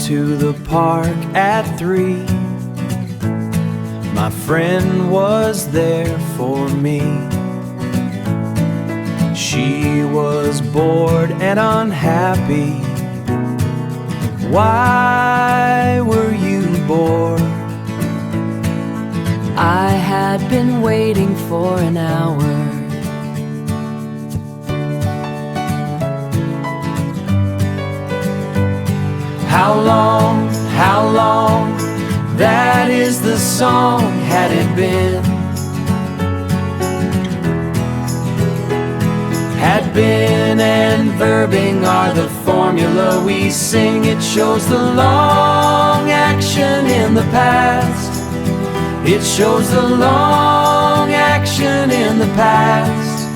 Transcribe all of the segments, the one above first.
to the park at 3. My friend was there for me. She was bored and unhappy. Why were you bored? I had been waiting for an hour. How long, how long, that is the song had it been. Had been and verbing are the formula we sing. It shows the long action in the past. It shows the long action in the past.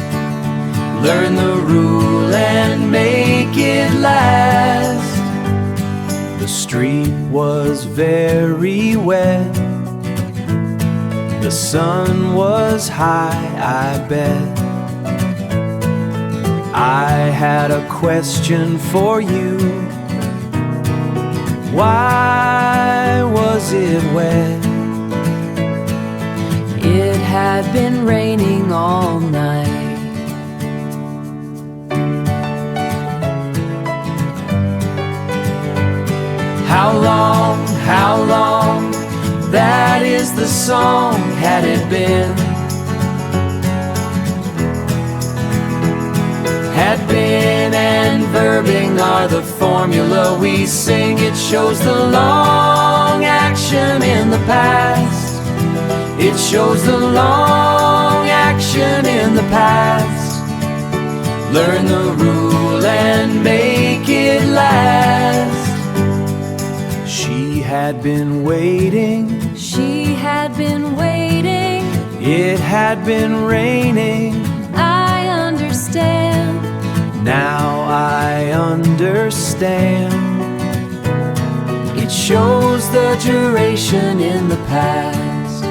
Learn the rule and make it last. The street was very wet. The sun was high, I bet. I had a question for you. Why was it wet? It had been raining all night. How long, that is the song had it been. Had been and verbing are the formula we sing. It shows the long action in the past. It shows the long action in the past. Learn the rule and make it last. She had been waiting. She had been waiting. It had been raining. I understand. Now I understand. It shows the duration in the past.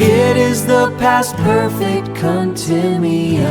It is the past perfect continuous.